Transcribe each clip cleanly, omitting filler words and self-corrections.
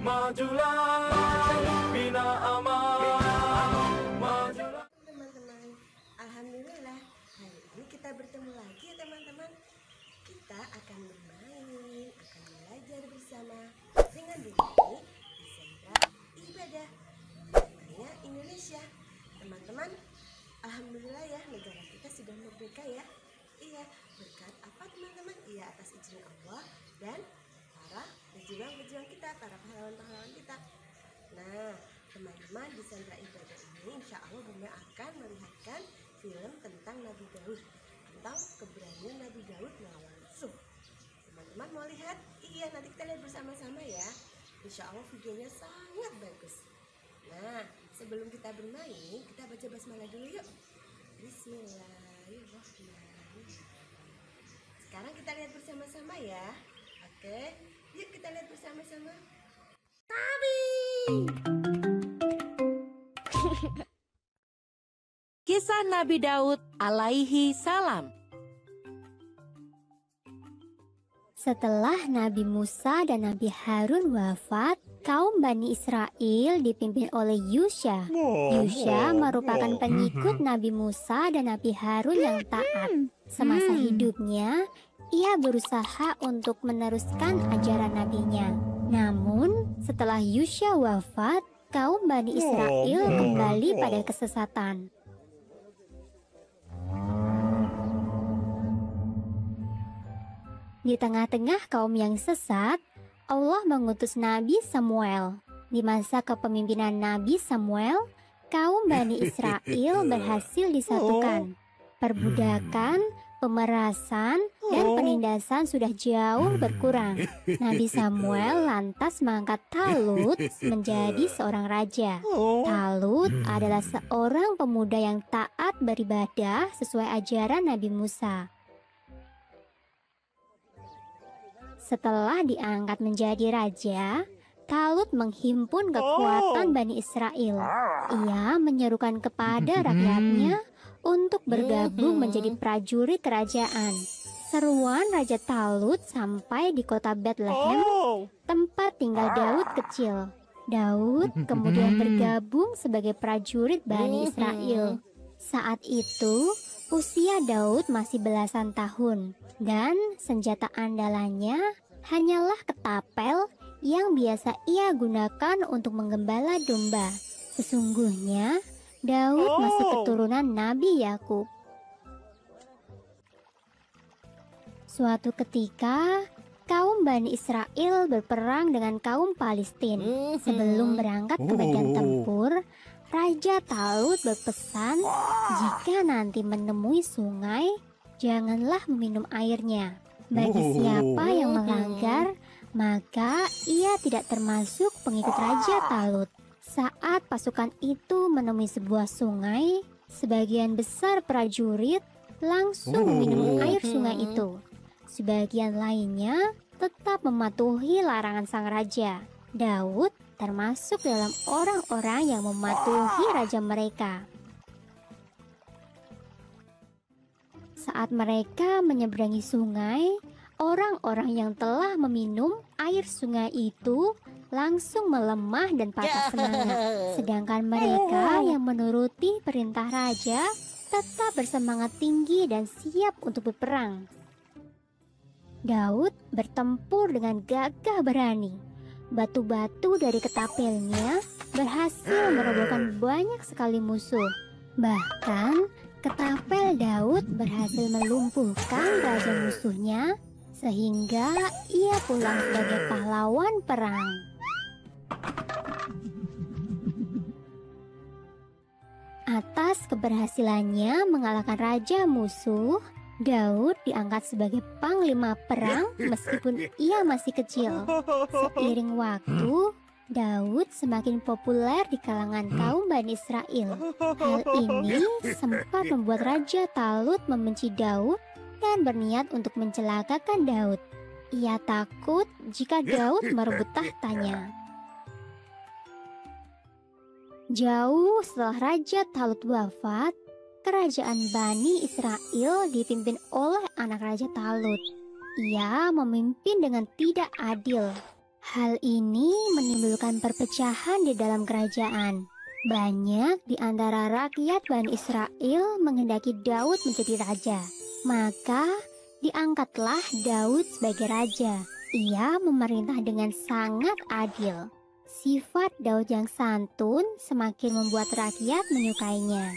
majulah, bina aman, majulah. Teman-teman, alhamdulillah hari ini kita bertemu lagi ya teman-teman. Kita akan bermain, akan belajar bersama dengan diri di sentra ibadah namanya Indonesia. Teman-teman, alhamdulillah ya, negara kita sudah merdeka ya. Iya, berkat apa teman-teman? Iya, atas izin Allah dan para pejuang-pejuang kita, para pahlawan-pahlawan kita. Nah, teman-teman, di sentra ibadah ini insya Allah Bunda akan melihatkan film tentang Nabi Daud, tentang keberanian Nabi Daud melawan musuh. Teman-teman mau lihat? Iya, nanti kita lihat bersama-sama ya. Insya Allah videonya sangat bagus. Nah, sebelum kita bermain, kita baca basmalah dulu yuk. Bismillahirrahmanirrahim. Sekarang kita lihat bersama-sama ya. Oke, yuk kita lihat bersama-sama. Kisah Nabi Daud alaihi salam. Setelah Nabi Musa dan Nabi Harun wafat, kaum Bani Israel dipimpin oleh Yusya. Yusya merupakan pengikut Nabi Musa dan Nabi Harun yang taat. Semasa hidupnya, ia berusaha untuk meneruskan ajaran nabinya. Namun, setelah Yusya wafat, kaum Bani Israel kembali pada kesesatan. Di tengah-tengah kaum yang sesat, Allah mengutus Nabi Samuel. Di masa kepemimpinan Nabi Samuel, kaum Bani Israel berhasil disatukan. Perbudakan, pemerasan, dan penindasan sudah jauh berkurang. Nabi Samuel lantas mengangkat Talut menjadi seorang raja. Talut adalah seorang pemuda yang taat beribadah sesuai ajaran Nabi Musa. Setelah diangkat menjadi raja, Talut menghimpun kekuatan Bani Israel. Ia menyerukan kepada rakyatnya untuk bergabung menjadi prajurit kerajaan. Seruan Raja Talut sampai di kota Bethlehem, tempat tinggal Daud kecil. Daud kemudian bergabung sebagai prajurit Bani Israel. Saat itu, usia Daud masih belasan tahun, dan senjata andalannya hanyalah ketapel yang biasa ia gunakan untuk menggembala domba. Sesungguhnya, Daud masih keturunan Nabi Yakub. Suatu ketika, kaum Bani Israel berperang dengan kaum Palestina. Sebelum berangkat ke medan tempur, Raja Talut berpesan, jika nanti menemui sungai, janganlah meminum airnya. Bagi siapa yang melanggar, maka ia tidak termasuk pengikut Raja Talut. Saat pasukan itu menemui sebuah sungai, sebagian besar prajurit langsung meminum air sungai itu. Sebagian lainnya tetap mematuhi larangan sang raja. Daud termasuk dalam orang-orang yang mematuhi raja mereka. Saat mereka menyeberangi sungai, orang-orang yang telah meminum air sungai itu langsung melemah dan patah semangat. Sedangkan mereka yang menuruti perintah raja tetap bersemangat tinggi dan siap untuk berperang. Daud bertempur dengan gagah berani. Batu-batu dari ketapelnya berhasil merobohkan banyak sekali musuh. Bahkan ketapel Daud berhasil melumpuhkan raja musuhnya, sehingga ia pulang sebagai pahlawan perang. Atas keberhasilannya mengalahkan raja musuh, Daud diangkat sebagai panglima perang meskipun ia masih kecil. Seiring waktu, Daud semakin populer di kalangan kaum Bani Israel. Hal ini sempat membuat Raja Talut membenci Daud dan berniat untuk mencelakakan Daud. Ia takut jika Daud merebut tahtanya. Jauh setelah Raja Talut wafat, kerajaan Bani Israel dipimpin oleh anak Raja Talut. Ia memimpin dengan tidak adil. Hal ini menimbulkan perpecahan di dalam kerajaan. Banyak di antara rakyat Bani Israel menghendaki Daud menjadi raja. Maka diangkatlah Daud sebagai raja. Ia memerintah dengan sangat adil. Sifat Daud yang santun semakin membuat rakyat menyukainya.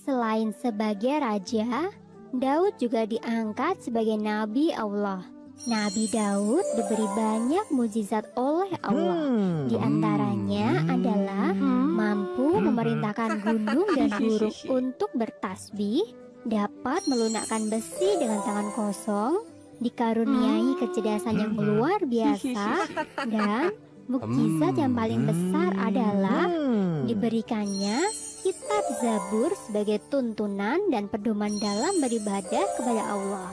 Selain sebagai raja, Daud juga diangkat sebagai nabi Allah. Nabi Daud diberi banyak mukjizat oleh Allah. Di antaranya adalah mampu memerintahkan gunung dan burung untuk bertasbih, dapat melunakkan besi dengan tangan kosong, dikaruniai kecerdasan yang luar biasa, dan mukjizat yang paling besar adalah diberikannya kitab Zabur sebagai tuntunan dan pedoman dalam beribadah kepada Allah.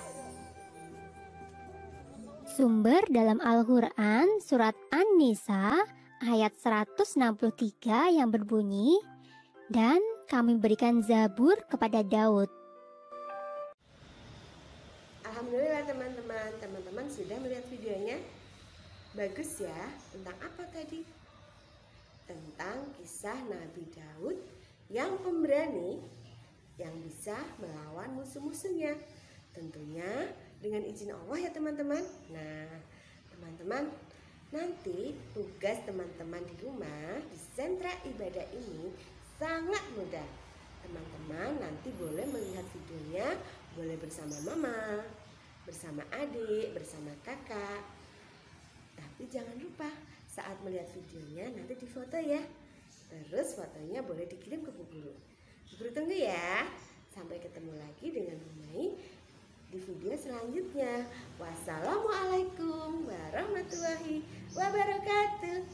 Sumber dalam Al-Quran surat An-Nisa ayat 163 yang berbunyi, "Dan kami berikan Zabur kepada Daud." Alhamdulillah teman-teman sudah melihat videonya. Bagus ya. Tentang apa tadi? Tentang kisah Nabi Daud yang pemberani, yang bisa melawan musuh-musuhnya. Tentunya dengan izin Allah ya teman-teman. Nah, teman-teman, nanti tugas teman-teman di rumah di sentra ibadah ini sangat mudah. Teman-teman nanti boleh melihat videonya, boleh bersama mama, bersama adik, bersama kakak. Tapi jangan lupa saat melihat videonya nanti difoto ya. Terus fotonya boleh dikirim ke Bu Guru. Bu Guru tunggu ya. Sampai ketemu lagi dengan Umay di video selanjutnya. Wassalamualaikum warahmatullahi wabarakatuh.